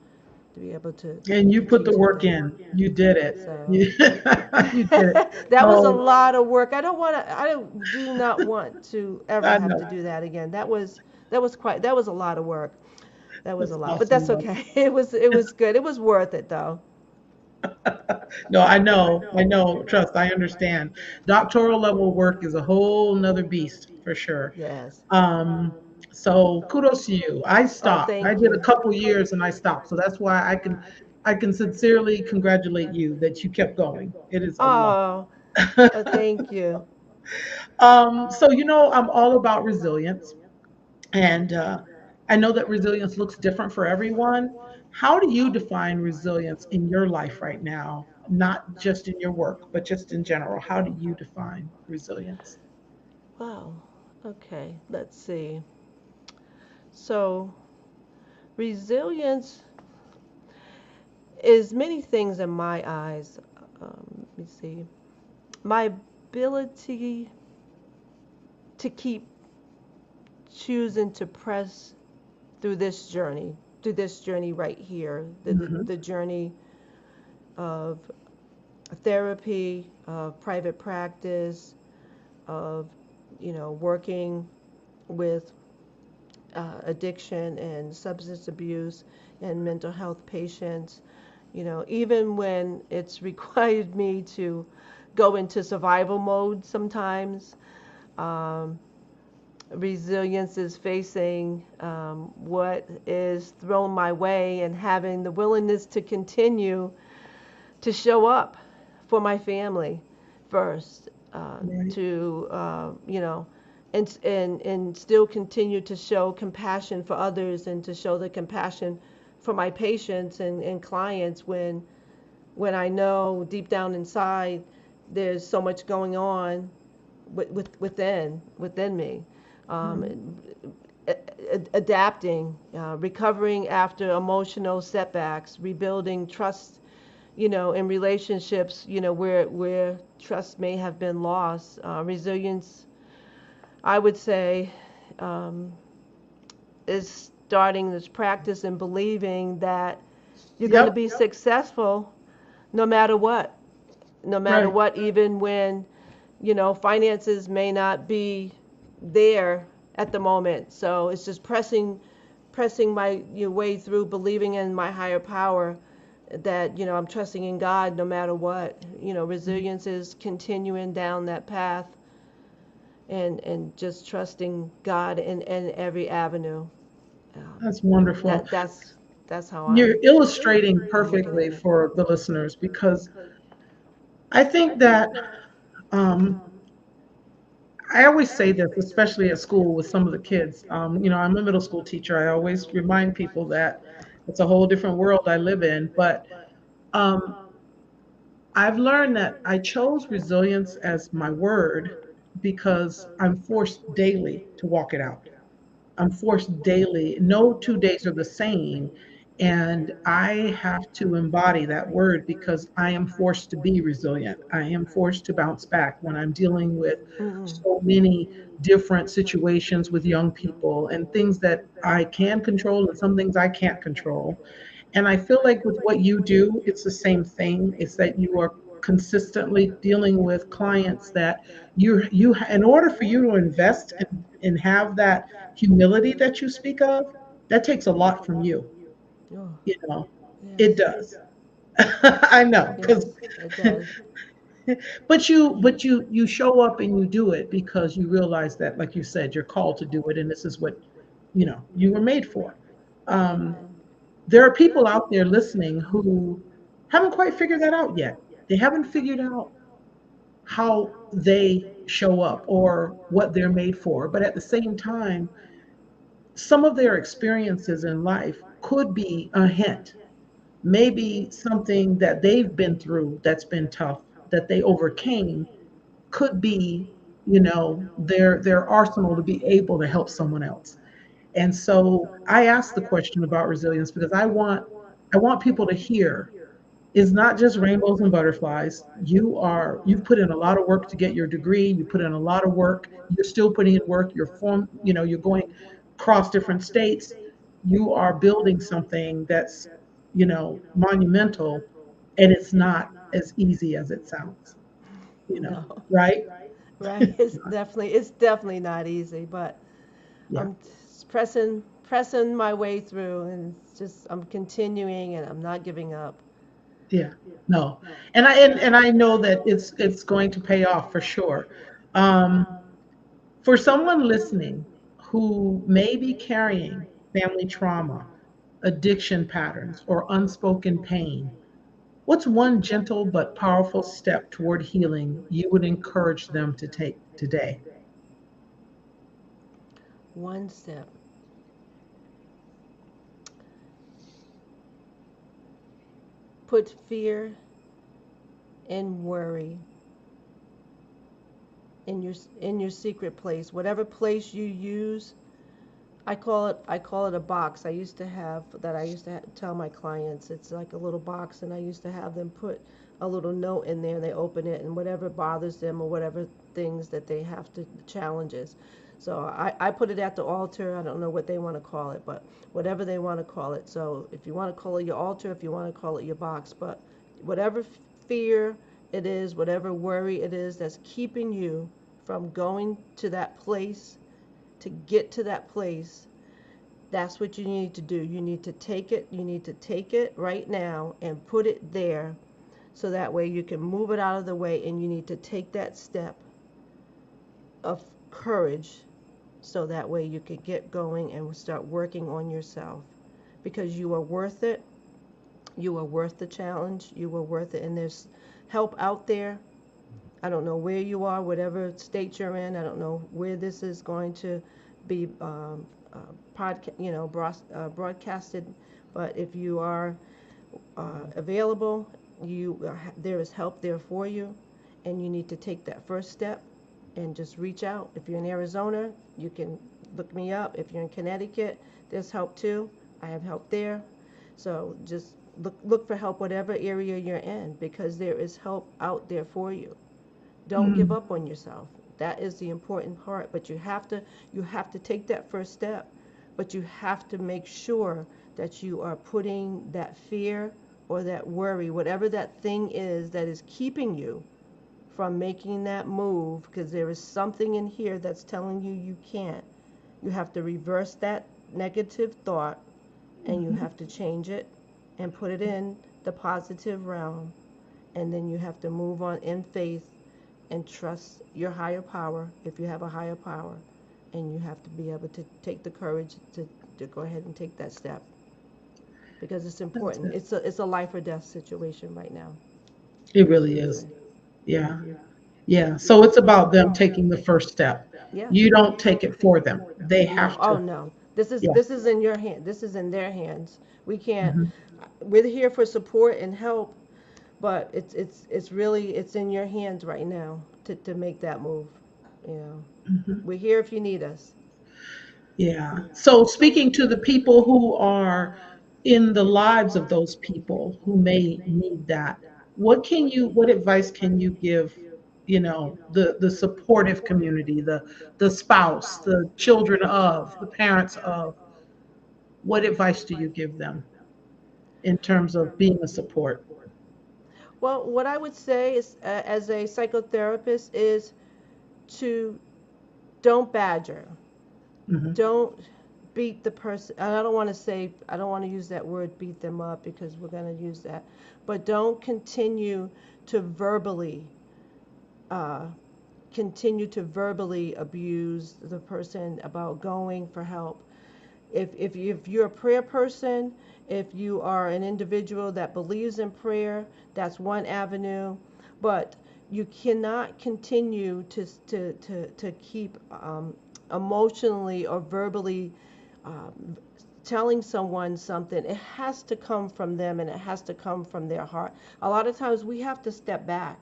Speaker 2: be able
Speaker 1: And you
Speaker 2: to
Speaker 1: put the
Speaker 2: teach at
Speaker 1: work
Speaker 2: that.
Speaker 1: in. You did it.
Speaker 2: So
Speaker 1: You, you did it.
Speaker 2: that was a
Speaker 1: So
Speaker 2: lot of work. I do not want to ever
Speaker 1: I
Speaker 2: have
Speaker 1: know
Speaker 2: to do that again. That was a lot of work. That was
Speaker 1: that's
Speaker 2: a lot, but
Speaker 1: awesome
Speaker 2: that's
Speaker 1: though.
Speaker 2: okay. It was good. It was worth it though.
Speaker 1: No, I know. I know. Trust. I understand. Doctoral level work is a whole nother beast for sure.
Speaker 2: Yes.
Speaker 1: Um, so kudos to you. I
Speaker 2: Oh,
Speaker 1: stopped. I
Speaker 2: thank
Speaker 1: did a
Speaker 2: you.
Speaker 1: couple years and I stopped. So that's why I can. I can sincerely congratulate you that you kept going. It is a lot.
Speaker 2: Oh, thank you.
Speaker 1: So, I'm all about resilience. And I know that resilience looks different for everyone. How do you define resilience in your life right now? Not just in your work, but just in general. How do you define resilience?
Speaker 2: Wow. Okay, let's see. So, resilience is many things in my eyes. Let me see. My ability to keep choosing to press through this journey right here,
Speaker 1: Hmm.
Speaker 2: the journey of therapy, of private practice, of, working with addiction and substance abuse and mental health patients, even when it's required me to go into survival mode sometimes. Um, Resilience is facing what is thrown my way and having the willingness to continue to show up for my family first,
Speaker 1: Right.
Speaker 2: to and still continue to show compassion for others and to show the compassion for my patients and clients when I know deep down inside there's so much going on within me. Um,
Speaker 1: Mhm.
Speaker 2: Adapting, recovering after emotional setbacks, rebuilding trust, in relationships, where trust may have been lost. Resilience, I would say, um, is starting this practice and believing that you're going to
Speaker 1: Yep.
Speaker 2: be successful no matter what. No matter
Speaker 1: Right.
Speaker 2: what, even when, finances may not be there at the moment. So it's just pressing my way through, believing in my higher power, that, I'm trusting in God no matter what. Resilience is continuing down that path and just trusting God in every avenue. Um,
Speaker 1: That's wonderful.
Speaker 2: that's how
Speaker 1: You're illustrating
Speaker 2: I'm looking
Speaker 1: perfectly
Speaker 2: at it.
Speaker 1: for the listeners because I think that um, I always say this, especially at school with some of the kids. I'm a middle school teacher. I always remind people that it's a whole different world I live in. But um, I've learned that I chose resilience as my word because I'm forced daily to walk it out. I'm forced daily. No 2 days are the same. And I have to embody that word because I am forced to be resilient. I am forced to bounce back when I'm dealing with
Speaker 2: Mm-mm.
Speaker 1: so many different situations with young people and things that I can control and some things I can't control. And I feel like with what you do, it's the same thing. It's that you are consistently dealing with clients that in order for you to invest and have that humility that you speak of, that takes a lot from you.
Speaker 2: Oh,
Speaker 1: You know, it
Speaker 2: yes.
Speaker 1: does. I know, because
Speaker 2: Yes, it does.
Speaker 1: but you show up and you do it because you realize that, like you said, you're called to do it, and this is what you were made for. Um,
Speaker 2: Amen.
Speaker 1: there are people out there listening who haven't quite figured that out yet. They haven't figured out how they show up or what they're made for. But at the same time, some of their experiences in life could be a hint, maybe something that they've been through that's been tough, that they overcame, could be, their arsenal to be able to help someone else. And so I asked the question about resilience because I want people to hear it's not just rainbows and butterflies. You've put in a lot of work to get your degree. You put in a lot of work. You're still putting in work. You're going across different states. You are building something that's, monumental, and it's not as easy as it sounds,
Speaker 2: No.
Speaker 1: right?
Speaker 2: Right. It's definitely not easy, but
Speaker 1: Yeah.
Speaker 2: I'm pressing my way through, and it's just I'm continuing and I'm not giving up.
Speaker 1: Yeah, no, and I know that it's going to pay off for sure. Um, for someone listening who may be carrying family trauma, addiction patterns, or unspoken pain, what's one gentle but powerful step toward healing you would encourage them to take today?
Speaker 2: One step. Put fear and worry in your secret place. Whatever place you use, I call it a box. I used to tell my clients it's like a little box, and I used to have them put a little note in there, and they open it, and whatever bothers them or whatever things that they have to challenges. So I put it at the altar. I don't know what they want to call it, but whatever they want to call it. So if you want to call it your altar, if you want to call it your box, but whatever fear it is, whatever worry it is that's keeping you from going to that place, to get to that place, that's what you need to do. You need to take it. You need to take it right now and put it there so that way you can move it out of the way, and you need to take that step of courage so that way you can get going and start working on yourself, because you are worth it. You are worth the challenge. You are worth it. And there's help out there. I don't know where you are, whatever state you're in. I don't know where this is going to be broadcasted. But if you are available, there is help there for you, and you need to take that first step and just reach out. If you're in Arizona, you can look me up. If you're in Connecticut, there's help too. I have help there. So just look for help whatever area you're in, because there is help out there for you. Don't give
Speaker 1: Mm,
Speaker 2: up on yourself. That is the important part. But you have to take that first step. But you have to make sure that you are putting that fear or that worry, whatever that thing is that is keeping you from making that move, because there is something in here that's telling you you can't. You have to reverse that negative thought, and you
Speaker 1: mhm.
Speaker 2: have to change it and put it in the positive realm. And then you have to move on in faith and trust your higher power, if you have a higher power. And you have to be able to take the courage to go ahead and take that step, because it's
Speaker 1: That's
Speaker 2: important.
Speaker 1: it.
Speaker 2: It's a life or death situation right now.
Speaker 1: It really is.
Speaker 2: Seriously.
Speaker 1: Yeah. Yeah. So it's about them taking the first step.
Speaker 2: Yes.
Speaker 1: You don't take it for them. They
Speaker 2: No.
Speaker 1: have
Speaker 2: Oh
Speaker 1: to.
Speaker 2: no. This is
Speaker 1: Yeah.
Speaker 2: this is in your hand. This is in their hands. We can't.
Speaker 1: Hmm.
Speaker 2: We're here for support and help, but it's really it's in your hands right now to make that move. You know.
Speaker 1: Hmm.
Speaker 2: We're here if you need us.
Speaker 1: Yeah. So speaking to the people who are in the lives of those people who may need that, what advice can you give, the supportive community, the spouse, the children of, the parents of, what advice do you give them in terms of being a support?
Speaker 2: Well, what I would say is, as a psychotherapist, is to don't badger,
Speaker 1: Hmm.
Speaker 2: don't beat the person. And I don't want to use that word beat them up, because we're going to use that, but don't to verbally, uh, continue to verbally abuse the person about going for help. If you're a prayer person, if you are an individual that believes in prayer, that's one avenue. But you cannot continue to keep emotionally or verbally um, telling someone something. It has to come from them, and it has to come from their heart. A lot of times we have to step back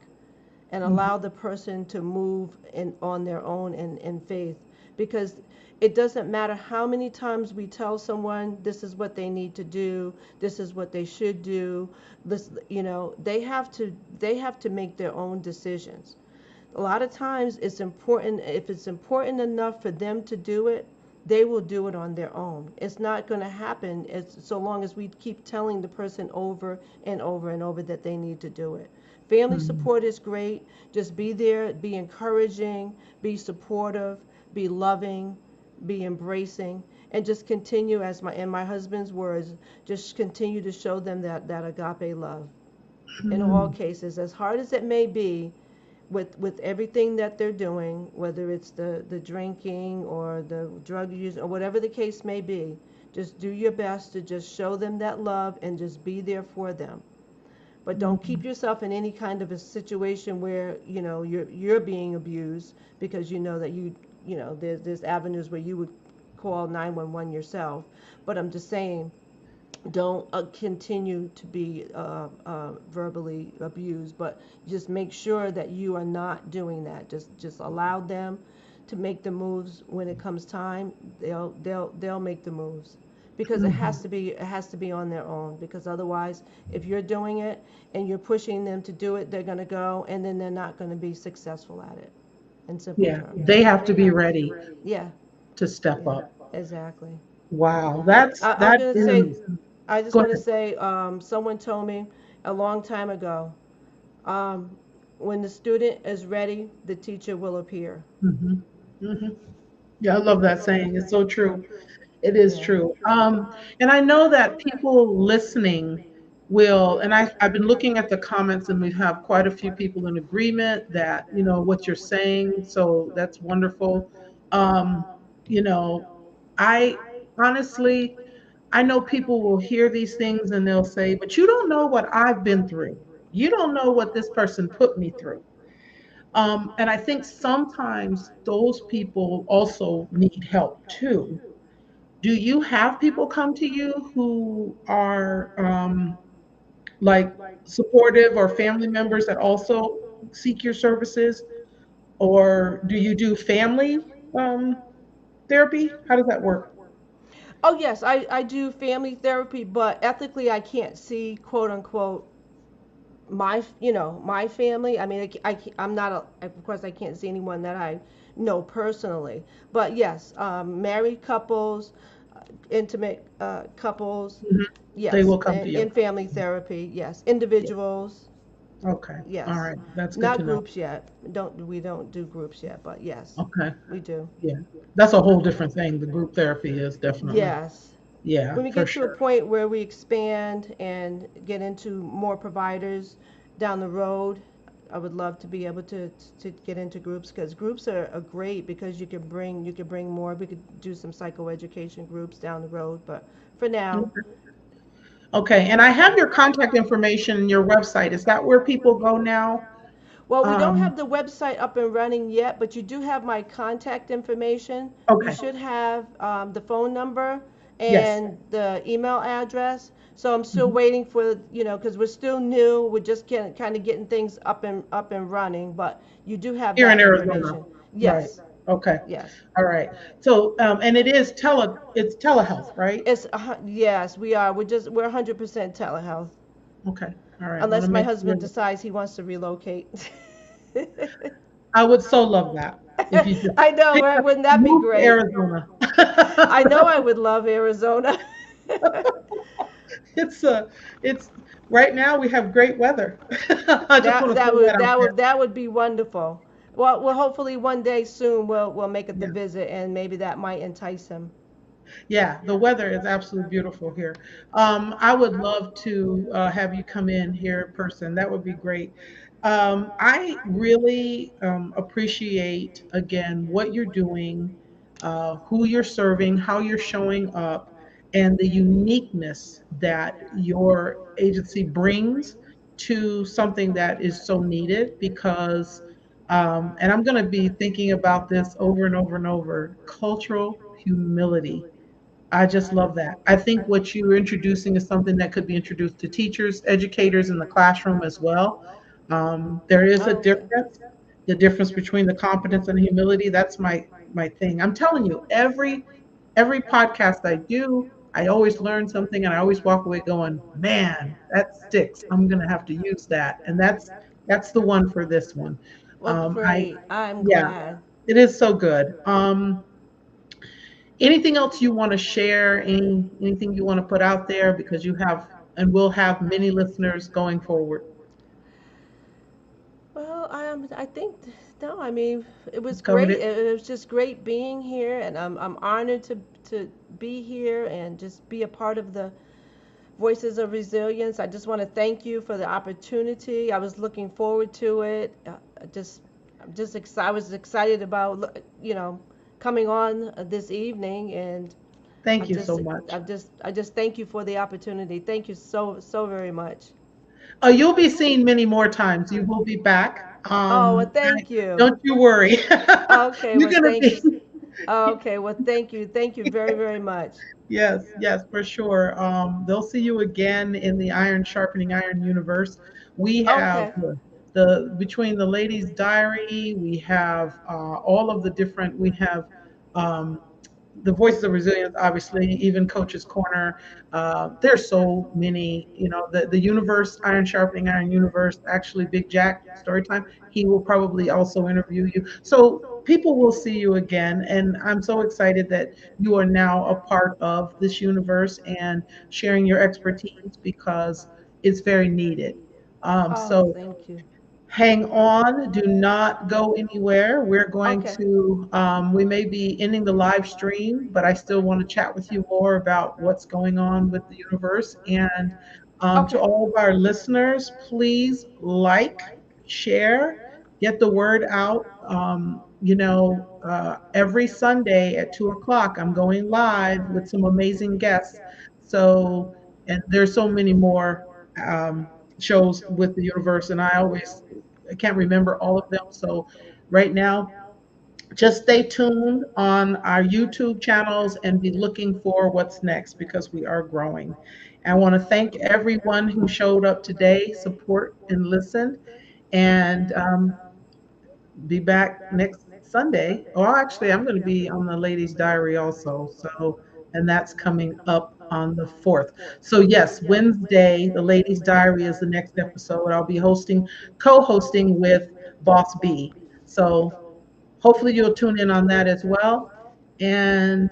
Speaker 2: and
Speaker 1: Hmm.
Speaker 2: allow the person to move on their own in faith, because it doesn't matter how many times we tell someone this is what they need to do, this is what they should do. They have to make their own decisions. A lot of times it's important, if it's important enough for them to do it, they will do it on their own. It's not going to happen so long as we keep telling the person over and over and over that they need to do it. Family
Speaker 1: Hmm.
Speaker 2: support is great. Just be there, be encouraging, be supportive, be loving, be embracing, and just continue, as my husband's words, just continue to show them that agape love in all
Speaker 1: Hmm.
Speaker 2: cases, as hard as it may be, with everything that they're doing, whether it's the drinking or the drug use or whatever the case may be. Just do your best to just show them that love and just be there for them. But don't keep
Speaker 1: Mhm.
Speaker 2: yourself in any kind of a situation where you're being abused, because you know that there's avenues where you would call 911 yourself. But I'm just saying, don't continue to be verbally abused, but just make sure that you are not doing that. Just allow them to make the moves. When it comes time, they'll make the moves, because
Speaker 1: Mhm.
Speaker 2: it has to be on their own, because otherwise, if you're doing it and you're pushing them to do it, they're going to go, and then they're not going to be successful at it, in simple
Speaker 1: Yeah,
Speaker 2: terms.
Speaker 1: they have to be ready
Speaker 2: Yeah,
Speaker 1: to step
Speaker 2: yeah,
Speaker 1: up.
Speaker 2: exactly.
Speaker 1: Wow,
Speaker 2: I'm
Speaker 1: that
Speaker 2: going to say,
Speaker 1: is.
Speaker 2: I just
Speaker 1: Go
Speaker 2: want to
Speaker 1: ahead.
Speaker 2: say, someone told me a long time ago, um, when the student is ready, the teacher will appear.
Speaker 1: Hmm. Hmm. Yeah, I love that saying. It's so true. It is
Speaker 2: Yeah.
Speaker 1: true. And I know that people listening will, and I've been looking at the comments, and we have quite a few people in agreement that, what you're saying. So that's wonderful. Um, you know, I honestly, I know people will hear these things and they'll say, but you don't know what I've been through. You don't know what this person put me through. And I think sometimes those people also need help too. Do you have people come to you who are like supportive, or family members that also seek your services? Or do you do family therapy? How does that work?
Speaker 2: Oh yes, I do family therapy, but ethically I can't see, quote unquote, my family. I mean, I'm not of course I can't see anyone that I know personally, but yes, married couples, intimate couples,
Speaker 1: Mhm. They
Speaker 2: yes,
Speaker 1: will come to
Speaker 2: and
Speaker 1: you.
Speaker 2: in family therapy, yes,
Speaker 1: Yeah.
Speaker 2: individuals,
Speaker 1: Okay. All
Speaker 2: yes,
Speaker 1: right. That's good
Speaker 2: not
Speaker 1: to know.
Speaker 2: groups yet. We don't do groups yet, but yes,
Speaker 1: Okay.
Speaker 2: we do.
Speaker 1: Yeah. That's a whole different thing. The group therapy is definitely.
Speaker 2: Yes.
Speaker 1: Yeah,
Speaker 2: When we
Speaker 1: for
Speaker 2: get to a
Speaker 1: sure.
Speaker 2: point where we expand and get into more providers down the road, I would love to be able to get into groups, because groups are great, because you can bring more. We could do some psychoeducation groups down the road, but for now,
Speaker 1: Okay, and I have your contact information and your website. Is that where people go now?
Speaker 2: well, we don't
Speaker 1: Um,
Speaker 2: have the website up and running yet, but you do have my contact information. You
Speaker 1: okay.
Speaker 2: should have the phone number
Speaker 1: Yes.
Speaker 2: and the email address. So I'm still
Speaker 1: Mhm.
Speaker 2: waiting for, because we're still new. We're just kind of getting things up and running, but you do have
Speaker 1: Here in
Speaker 2: that
Speaker 1: Arizona.
Speaker 2: information.
Speaker 1: Right.
Speaker 2: Yes,
Speaker 1: Okay.
Speaker 2: yes.
Speaker 1: All right. So, and it's telehealth, right?
Speaker 2: Yes, we are. We're 100% telehealth,
Speaker 1: Okay. All right. Want
Speaker 2: unless
Speaker 1: to
Speaker 2: my
Speaker 1: make sure.
Speaker 2: husband decides he wants to relocate.
Speaker 1: I would so love that if you just
Speaker 2: I know,
Speaker 1: pick
Speaker 2: right?
Speaker 1: up,
Speaker 2: Wouldn't that be
Speaker 1: move to
Speaker 2: great?
Speaker 1: Arizona.
Speaker 2: I know I would love Arizona.
Speaker 1: It's it's right now we have great weather. I just
Speaker 2: that
Speaker 1: want to
Speaker 2: that
Speaker 1: throw that
Speaker 2: would
Speaker 1: out
Speaker 2: that
Speaker 1: there.
Speaker 2: would that would be wonderful. Well, hopefully one day soon we'll make it the
Speaker 1: Yeah.
Speaker 2: visit, and maybe that might entice him.
Speaker 1: Yeah, the weather is absolutely beautiful here. I would love to have you come in here in person. That would be great. I really appreciate, again, what you're doing, who you're serving, how you're showing up, and the uniqueness that your agency brings to something that is so needed. Because, and I'm going to be thinking about this over and over and over, cultural humility. I just love that. I think what you're introducing is something that could be introduced to teachers, educators in the classroom as well. There is a
Speaker 2: Oh, okay.
Speaker 1: difference, the difference between the competence and humility. That's my thing. I'm telling you, every podcast I do, I always learn something, and I always walk away going, man, that sticks. I'm gonna have to use that, and that's the one for this one.
Speaker 2: Well,
Speaker 1: I
Speaker 2: great. I'm
Speaker 1: Yeah,
Speaker 2: glad.
Speaker 1: it is so good. Anything else you want to share? Anything you want to put out there, because you have and will have many listeners going forward.
Speaker 2: Well, I think no. I mean, it was
Speaker 1: You've covered
Speaker 2: great.
Speaker 1: it.
Speaker 2: It was just great being here, and I'm honored to be here and just be a part of the Voices of Resilience. I just want to thank you for the opportunity. I was looking forward to it. I'm just excited. I was excited about coming on this evening, and
Speaker 1: Thank
Speaker 2: I'm
Speaker 1: you so
Speaker 2: just,
Speaker 1: much.
Speaker 2: I just thank you for the opportunity. Thank you so very much.
Speaker 1: You'll be seen many more times. You will be back.
Speaker 2: Oh, well, thank you.
Speaker 1: Don't you worry.
Speaker 2: Okay,
Speaker 1: You're
Speaker 2: well,
Speaker 1: gonna
Speaker 2: thank you.
Speaker 1: be.
Speaker 2: Okay, well, thank you. Thank you very, very much.
Speaker 1: Yes, yes, for sure. They'll see you again in the Iron Sharpening Iron universe. We have
Speaker 2: Okay.
Speaker 1: the between the Ladies' Diary, we have all of the different. We have um, the Voices of Resilience, obviously, even Coach's Corner. There's so many, the universe, Iron Sharpening Iron universe, actually, Big Jack, story time, he will probably also interview you. So people will see you again. And I'm so excited that you are now a part of this universe and sharing your expertise because it's very needed.
Speaker 2: Oh,
Speaker 1: So
Speaker 2: thank you.
Speaker 1: hang on, do not go anywhere. We're going
Speaker 2: Okay.
Speaker 1: to, we may be ending the live stream, but I still want to chat with you more about what's going on with the universe. And to
Speaker 2: Okay.
Speaker 1: all of our listeners, please like, share, get the word out. Every Sunday at 2 o'clock, I'm going live with some amazing guests. So, and there's so many more. Shows with the universe, and I can't remember all of them. So right now, just stay tuned on our YouTube channels and be looking for what's next because we are growing. I want to thank everyone who showed up today, support and listened, and be back next Sunday. Well, actually, I'm going to be on the Ladies' Diary also. So, and that's coming up on the 4th. So, yes, Wednesday, the Ladies' Diary is the next episode. I'll be co hosting with Boss B. So, hopefully, you'll tune in on that as well. And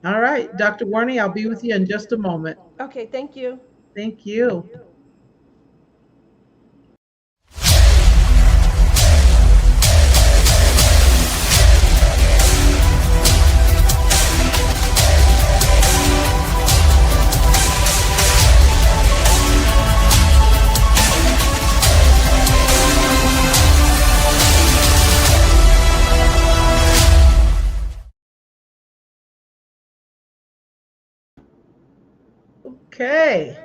Speaker 1: all right, Dr. Warney, I'll be with you in just a moment.
Speaker 2: Okay, thank you.
Speaker 1: Thank you. Okay.